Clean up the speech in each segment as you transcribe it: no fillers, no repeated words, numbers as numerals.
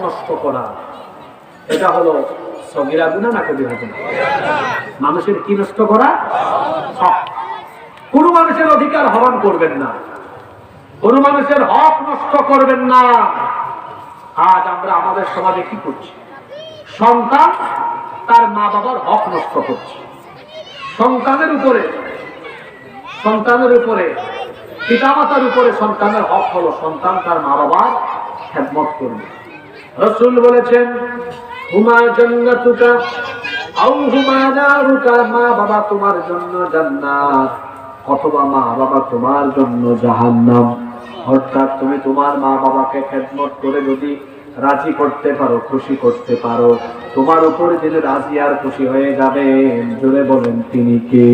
নষ্ট করা, এটা হলো সগীরা গুনাহ না কবিরা গুনাহ? মানুষের কি নষ্ট করা? হক। কোন মানুষের অধিকার হরণ করবেন না, কোন মানুষের হক নষ্ট করবেন না। আজ আমরা আমাদের সমাজে কি করছি? সন্তান তার মা বাবার হক নষ্ট করছে। সন্তানের উপরে পিতামাতার উপরে সন্তানের হক হলো সন্তান তার মা বাবার খেদমত করবে। রাসূল বলেছেন, হুমা জান্নাতুকা আও হুমা নারুকা, মা বাবা তোমার জন্য জান্নাত অথবা মা বাবা তোমার জন্য জাহান্নাম। অর্থাৎ তুমি তোমার মা বাবাকে খেদমত করে যদি রাজি করতে পারো, খুশি করতে পারো, তোমার উপরে যিনি রাজি আর খুশি হয়ে যাবেন, জোরে বলেন তিনি কে?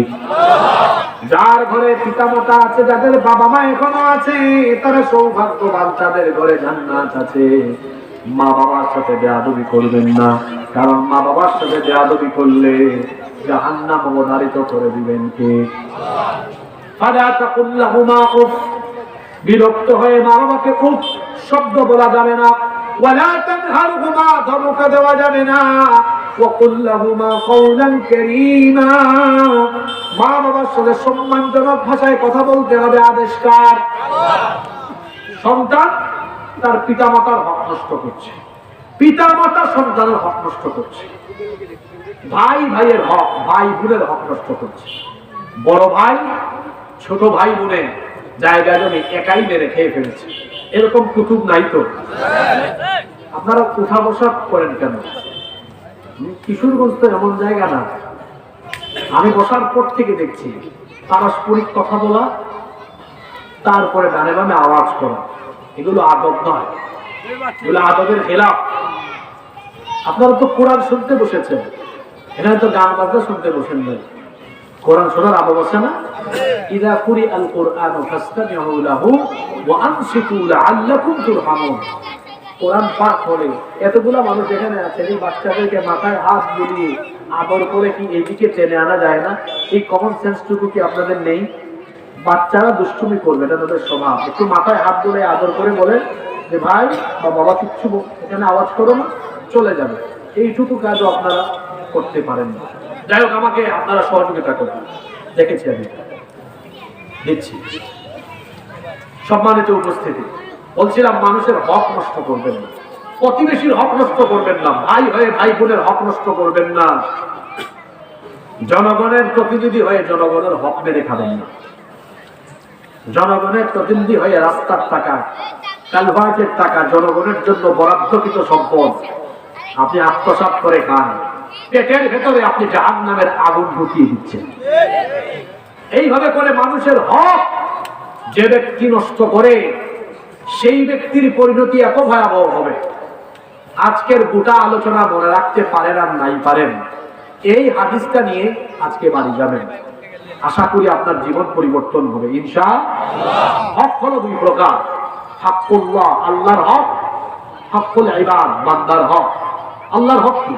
যার ঘরে পিতামাতা আছে, যাদের বাবা মা এখনো আছে, তারা সৌভাগ্যবান, তাদের ঘরে জান্নাত আছে। মা বাবার সাথে বেয়াদবি করবেন না, কারণ মা বাবার সাথে বেয়াদবি করলে জাহান্নাম অবধারিত করে দিবেন কে? ফালা তাকুল লাহুমা উফ, বিরক্ত হয়ে মা বাবাকে উফ শব্দ বলা যাবে না। ওয়ালা তানহারহুমা, ধমকা দেওয়া যাবে না। ওয়াকুল লাহুমা কওলান কারীমা, মা বাবার সাথে সম্মানজনক ভাষায় কথা বলতে হবে। আদেশকার সন্তান তার পিতামাতার হক নষ্ট করছে, পিতামাতা সন্তানের হক নষ্ট করছে, ভাই ভাইয়ের হক, ভাই বোনের হক নষ্ট করছে। বড় ভাই ছোট ভাই বোনের জায়গা জমি একাই মেরে খেয়ে ফেলেছে, এরকম কুতুব নাই তো? আপনারা উঠা বসা করেন কেন? কিশোরগঞ্জ তো এমন জায়গা না, আমি বসার পর থেকে দেখছি পারস্পরিক কথা বলা, তারপরে ডানে বামে আওয়াজ করা, এগুলো আদব নয়, এগুলো আদবের খেলাফ। আপনারা তো কোরআন শুনতে বসেছেন, এখানে তো গান বাজনা শুনতে বসেন না। কোরআন শোনার আদব আছে না? ইযা কুরিআল কুরআনু ফাসতামিউ লাহু ওয়া আনসিতু লাআল্লাকুম তুরহামুন। কোরআন পাঠ হলে এতগুলা মানুষ এখানে আছেন, এই বাচ্চাদেরকে মাথায় হাত বুলিয়ে আদর করে কি এইদিকে টেনে আনা যায় না? এই কমন সেন্সটুকু কি আপনাদের নেই? বাচ্চারা দুষ্টুমি করবে, এটা তাদের স্বভাব। একটু মাথায় হাত বুলে আদর করে বলে যে ভাই বা বাবা কিচ্ছু এখানে আওয়াজ করো না, চলে যাবে। এইটুকু কাজও আপনারা করতে পারেন না। যাই হোক, আমাকে আপনারা সহযোগিতা করবেন, দেখেছি আমি, দিচ্ছি। সম্মানিত উপস্থিতি, বলছিলাম মানুষের হক নষ্ট করবেন না, প্রতিবেশীর হক নষ্ট করবেন না, ভাই হয়ে ভাই বোনের হক নষ্ট করবেন না, জনগণের প্রতিনিধি হয়ে জনগণের হক মেরে খাবেন না, জনগণের প্রতিনিধি হয়ে রাস্তার টাকা, কালভার্টের টাকা, জনগণের জন্য বরাদ্দকৃত সম্পদ আপনি আত্মসাৎ করে খান, পেটের ভেতরে আপনি জাহান্নামের আগুন ঢুকিয়ে দিচ্ছেন। এইভাবে করে মানুষের হক যে ব্যক্তি নষ্ট করে, সেই ব্যক্তির পরিণতি এত ভয়াবহ হবে। আজকের গোটা আলোচনা মনে রাখতে পারেন আর নাই পারেন, এই হাদিসটা নিয়ে আজকে বাড়ি যাবেন, আশা করি আপনার জীবন পরিবর্তন হবে ইনশাআল্লাহ। হক হলো দুই প্রকার, হাক্কুল্লাহ আল্লাহর হক, হাক্কুল ইবাদ বান্দার হক। আল্লাহর হক কি?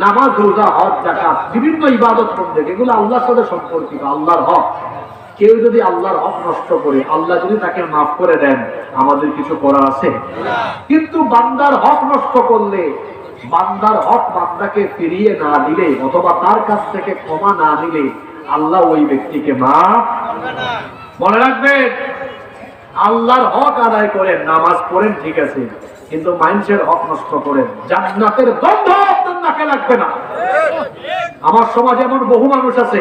নামাজ, রোজা, হজ, যাকাত, বিভিন্ন ইবাদত বন্দেগী, এগুলো আল্লাহর সাথে সম্পর্কিত, আল্লাহর হক। কেউ যদি আল্লাহর হক নষ্ট করে, আল্লাহ যদি তাকে মাফ করে দেন, আমাদের কিছু করা আছে? কিন্তু বান্দার হক নষ্ট করলে, বান্দার হক বান্দাকে ফিরিয়ে না দিলে অথবা তার কাছ থেকে ক্ষমা না নিলে আল্লাহ ওই ব্যক্তিকে মাফ। মনে রাখবেন, আল্লাহর হক আদায় করেন, নামাজ পড়েন, ঠিক আছে, কিন্তু মানুষের হক নষ্ট করেন, জান্নাতের গন্ধ আপনার নাকে লাগবে না। আমার সমাজে এমন বহু মানুষ আছে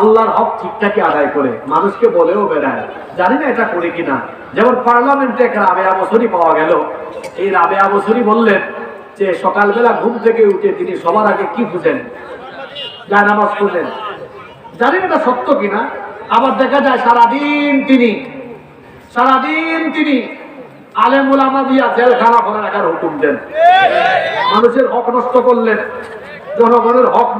আল্লাহর হক ঠিকঠাকই আদায় করে, মানুষকে বলেও বেড়ায়, জানি না এটা করে কিনা। যেমন পার্লামেন্টে এক রাবেয়া বছরই পাওয়া গেল। এই রাবেয়া বছরই বললেন যে সকালবেলা ঘুম থেকে উঠে তিনি সবার আগে কি খুঁজেন? যায় নামাজ খুঁজেন। জানি না এটা সত্য কিনা। আবার দেখা যায় সারাদিন তিনি আলেম ওলামা দিয়া জেলখানা করে রাখার হুকুম দেন। মানুষের হক নষ্ট করলেন, জনগণের হক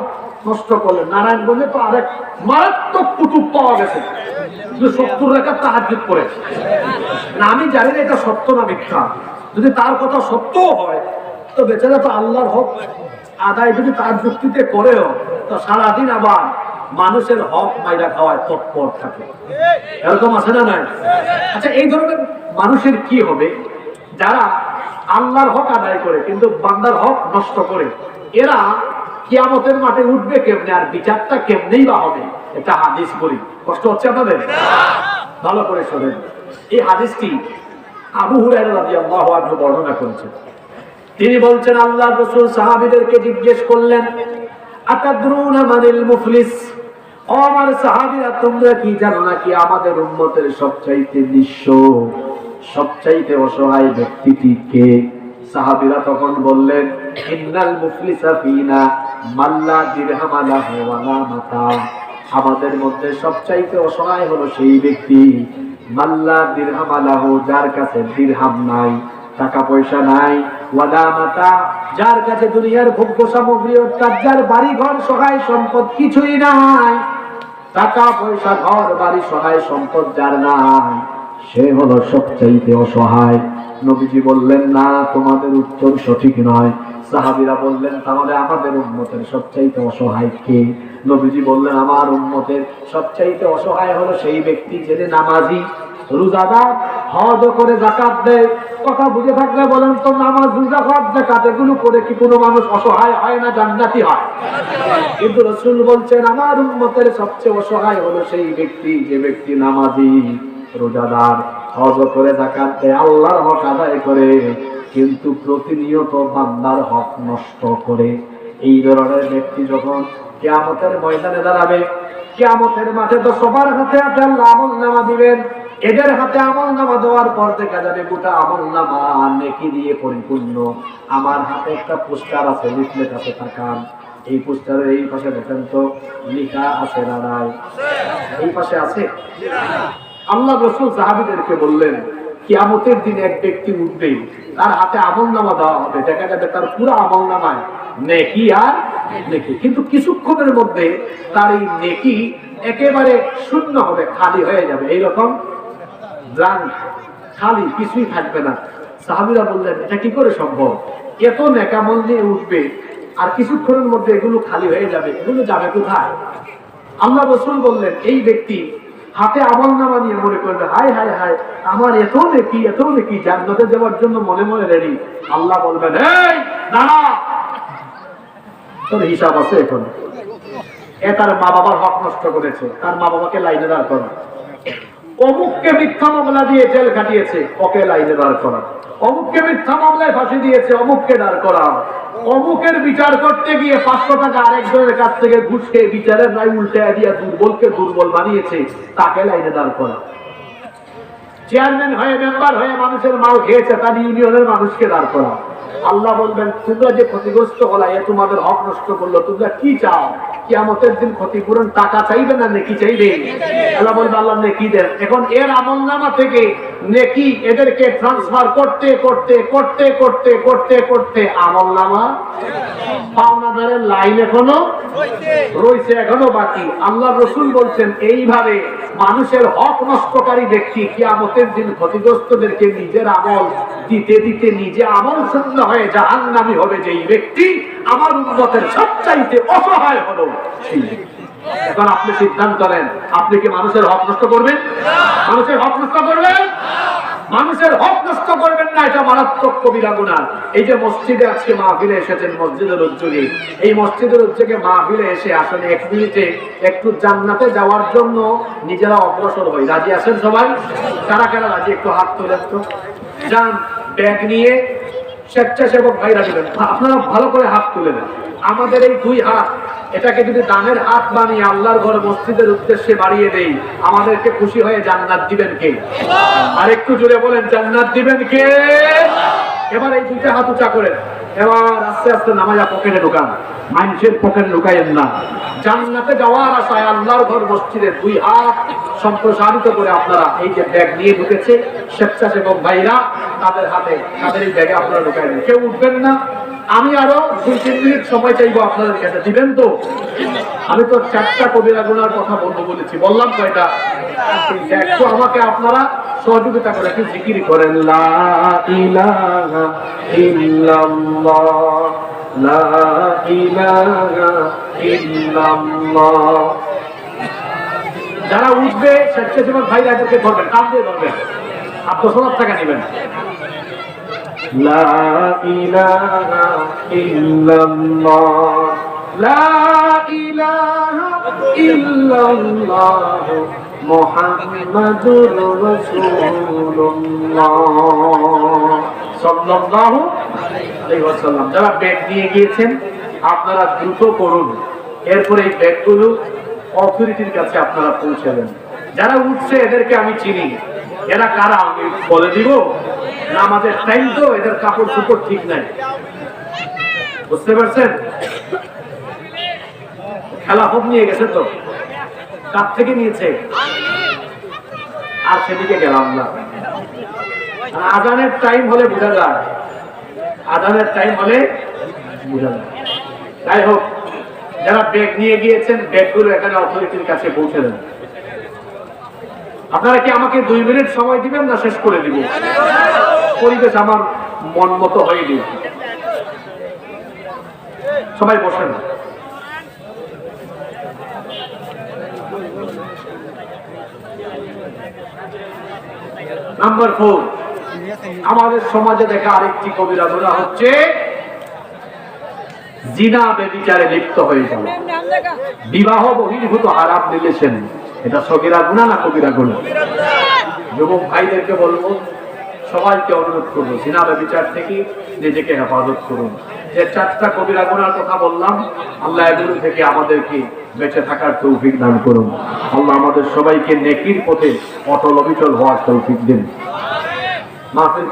নষ্ট করলেন। নারায়ণগঞ্জে তো আরেক মারাত্মক কুতুব পাওয়া গেছে, 70 রাকাত তাহাজ্জুদ করে। আমি জানি না এটা সত্য না মিথ্যা। যদি তার কথা সত্যও হয়, তো বেচারা তো আল্লাহর হক আদায় যদি তার যুক্তিতে করেও, তো সারাদিন আবার মানুষের হক মাইরা খাওয়ায় তৎপর থাকে। এরকম আছে না নাই? আচ্ছা, এই ধরনের মানুষের কি হবে? যারা আল্লাহর হক আদায় করে কিন্তু বান্দার হক নষ্ট করে, এরা কিয়ামতের মাঠে উঠবে কেমনে, আর বিচারটা কেমনেই বা হবে? এটা হাদিস বলি, কষ্ট হচ্ছে আপনাদের? ভালো করে শোনেন। এই হাদিসটি আবু হুরায়রা রাদিয়াল্লাহু আনহু বর্ণনা করেছেন। তিনি বলছেন, আল্লাহর রাসূল সাহাবীদেরকে জিজ্ঞেস করলেন, আতাদরুনা মানিল মুফলিস? ও আমার সাহাবীরা, তোমরা কি জানো নাকি আমাদের উম্মতের সবচাইতে নিঃস্ব, সবচাইতে অসহায় ব্যক্তিটি কে? সাহাবীরা তখন বললেন, ইন্নাল মুফলিসা ফিনা মাল্লা দিরহাম লাহু ওয়ালা মাতা। আমাদের মধ্যে সবচাইতে অসহায় হলো সেই ব্যক্তি, মাল্লা দিরহাম লাহু, যার কাছে দিরহাম নাই, টাকা পয়সা নাই, ওয়ালা মাতা, যার কাছে দুনিয়ার ভোগ্য সামগ্রী অর্থাৎ যার বাড়ি ঘর সহায় সম্পদ কিছুই নাই, টাকা পয়সা ঘর বাড়ি সহায় সম্পদ যার নাই, সে হলো সবচাইতে অসহায়। নবীজি বললেন, না, তোমাদের উত্তর সঠিক নয়। সাহাবীরা বললেন, তাহলে আমাদের উম্মতের সবচাইতে অসহায় কে? নবীজি বললেন, আমার উম্মতের সবচাইতে অসহায় হলো সেই ব্যক্তি যে নামাজি, রোজাদার, হজ করে যাকাত দেয়। কথা বুঝে থাকলে বলেন তো, নামাজ, রোজা, হজ, যাকাত এগুলো করে কি কোনো মানুষ অসহায় হয় না জান্নাতি হয়? কিন্তু রাসূল বলছেন, আমার উম্মতের সবচেয়ে অসহায় হলো সেই ব্যক্তি যে ব্যক্তি নামাজি, রোজাদার, হজ করে যাকাত দেয়, আল্লাহর হক আদায় করে, কিন্তু প্রতিনিয়ত বান্দার হক নষ্ট করে। এই ধরনের ব্যক্তি যখন কিয়ামতের ময়দানে দাঁড়াবে, কিয়ামতের মাঠে তো সবার হাতে হাতে আল্লাহ আমলনামা দিবেন। এদের হাতে আমলনামা দেওয়ার পর দেখা যাবে গোটা আমলনামা নেকি দিয়ে পরিপূর্ণ। আমার হাতে একটা পোস্টার আছে, লিফলেট আছে, তাকান। এই পোস্টারের এই পাশে দেখেন তো লেখা আছে না নাই? এই পাশে আছে। আল্লাহ রাসূল সাহাবীদেরকে বললেন, কিয়ামতের দিন এক ব্যক্তি উঠবে, তার হাতে আমলনামা দেওয়া হবে, দেখা যাবে তার পুরো আমলনামায় নেকি আর নেকি, কিন্তু কিছুক্ষণের মধ্যে তার এই নেকি একেবারে শূন্য হবে, খালি হয়ে যাবে, এইরকম খালি, কিছুই থাকবে না। সাহাবীরা বললেন, এটা কি করে সম্ভব? এত নেকামল নিয়ে উঠবে আর কিছুক্ষণের মধ্যে এগুলো খালি হয়ে যাবে, এগুলো যাবে কোথায়? আল্লাহ রাসূল বললেন, এই ব্যক্তি হাতে আমলনামা নিয়ে মনে করবে, হায় হায় হায়, আমার এত নেকি জান্নাতে যাওয়ার জন্য মনে মনে রেডি। আল্লাহ বলবেন, এই দাঁড়া, তোর হিসাব আছে এখন। তার মা বাবার হক নষ্ট করেছে, তার মা বাবাকে লাইনে দাঁড় করা, অমুককে মিথ্যা মামলা দিয়ে জেল কাটিয়েছে, ওকে লাইনে দাঁড় করা, অমুককে মিথ্যা মামলায় ফাঁসি দিয়েছে, অমুককে দাঁড় করা, অমুকের বিচার করতে গিয়ে 500 টাকা আরেকজনের কাছ থেকে ঘুষ খেয়ে বিচারের রায় উল্টে দিয়া দুর্বলকে দুর্বল বানিয়েছে, তাকে লাইনে দাঁড় করা, চেয়ারম্যান হয়ে, মেম্বার হয়ে মানুষের মাল খেয়েছে, তার ইউনিয়নের মানুষকে দাঁড় করা। আল্লাহ বলবেন, তোমরা যে ক্ষতিগ্রস্ত হলা, এ তোমাদের হক নষ্ট করলো, তোমরা কি চাও? কিয়ামতের দিন ক্ষতিপূরণ টাকা চাইবে না নেকি চাইবে? আল্লাহ বলবে, আল্লাহ নেকি দেন। এখন এর আমলনামা থেকে নেকি এদেরকে ট্রান্সফার করতে করতে করতে করতে করতে করতে আমলনামা পাওনাদারের লাইন এখনো রয়েছে, এখনো বাকি। আল্লাহ রাসূল বলছেন, এইভাবে মানুষের হক নষ্টকারী ব্যক্তি কিয়ামতের দিন ক্ষতিগ্রস্তদেরকে নিজের আমল দিতে দিতে নিজে আমল শূন্য হয়ে জাহান্নামী হবে যেই ব্যক্তি, আমার উম্মতের সবচাইতে অসহায় হলো। এখন আপনি সিদ্ধান্ত নেন, আপনি কি মানুষের হক নষ্ট করবেন? মানুষের হক নষ্ট করবেন? মানুষের হক নষ্ট করবেন না, এটা মারাত্মক কবিরা গুনাহ। এই যে মসজিদে আজকে মাহফিলে এসেছেন, মসজিদের উদ্যোগে, এই মসজিদের উদ্যোগে মাহফিলে এসে আসলে 1 মিনিটে একটু জান্নাতে যাওয়ার জন্য নিজেরা অগ্রসর হই। রাজি আছেন সবাই? কারা কারা রাজি? একটু হাত তোলেন তো। যান, ব্যাগ নিয়ে স্বেচ্ছাসেবক ভাইরা দিবেন, আপনারা ভালো করে হাত তুলে দেন। আমাদের এই 2 হাত, এটাকে যদি দানের হাত বানিয়ে আল্লাহর ঘর মসজিদের উদ্দেশ্যে বাড়িয়ে দেই, আমাদেরকে খুশি হয়ে জান্নাত দিবেন কে? আর একটু জোরে বলেন, জান্নাত দিবেন কে? এবার এই 2টা হাত উঁচা করেন, এবার আস্তে আস্তে নামায়া পকেটে ঢুকান, মানুষের পকেটে ঢুকাইয়েন না। জান্নাতে যাওয়ার আশায় আল্লাহর ঘর মসজিদের 2 হাত সম্প্রসারিত করে আপনারা এই যে ব্যাগ নিয়ে ঢুকেছে স্বেচ্ছাসেবক ভাইরা, তাদের হাতে, তাদের এই ব্যাগে আপনারা ঢুকাই দেন। কেউ উঠবেন না। আমি আরো 2-3 মিনিট সময় চাইবো আপনাদের কাছে, দিবেন তো? আমি তো 4টা কবিরা গুনার কথা বলবো বলেছি, বললাম কয়টা? একটু আমাকে আপনারা সহযোগিতা করে একটু জিকির করেন, লা ইলাহা ইল্লাল্লাহ, লা ইলাহা ইল্লাল্লাহ। যারা উঠবে স্বেচ্ছাসেবক ভাইরা এদেরকে ধরবেন, কান দিয়ে ধরবেন, আর 10,000 টাকা নেবেন। লা ইলাহা ইল্লাল্লাহ, লা ইলাহা ইল্লাল্লাহ মুহাম্মাদুর রাসূলুল্লাহ সাল্লাল্লাহু আলাইহি ওয়াসাল্লাম। যারা ব্যাগ নিয়ে গিয়েছেন আপনারা দ্রুত করুন, এরপরে এই ব্যাগগুলো অথরিটির কাছে আপনারা পৌঁছে দেন। যারা উঠছে এদেরকে আমি চিনি, এরা কারা আমি বলে দিব? নামাজের টাইম তো, এদের কাপড় চোপড় ঠিক নাই, বুঝতে পারছেন? খেলা হোক নিয়ে গেছে তো, কার থেকে নিয়েছে? আর সেদিকে গেলাম না। আজানের টাইম হলে বোঝা যায়, আজানের টাইম হলে বোঝা যায়। যাই হোক, যারা ব্যাগ নিয়ে গিয়েছেন ব্যাগগুলো এখানে অথরিটির কাছে পৌঁছে দেন। আপনারা কি আমাকে 2 মিনিট সময় দিবেন না শেষ করে দিব? পরিবেশ আমার মন মতো হয়ে গিয়েছে। সবাই বসেন। নাম্বার 4, আমাদের সমাজে দেখা আরেকটি কবিরা গুনাহ হচ্ছে জিনা ব্যভিচারে লিপ্ত হয়ে যাওয়া। বিবাহ বহির্ভূত হারাম রিলেশন, এটা সগীরা গুনাহ না কবিরা গুনাহ? যুবক ভাইদেরকে বলবো, সবাইকে অনুরোধ করবো, জিনা ব্যভিচার থেকে নিজেকে হেফাজত করুন। যে 4টা কবিরা গুনাহর কথা বললাম, আল্লাহ এগুলো থেকে আমাদেরকে বেঁচে থাকার তৌফিক দান করুন। আল্লাহ আমাদের সবাইকে নেকির পথে অটল অবিচল হওয়ার তৌফিক দিন। মাহফিল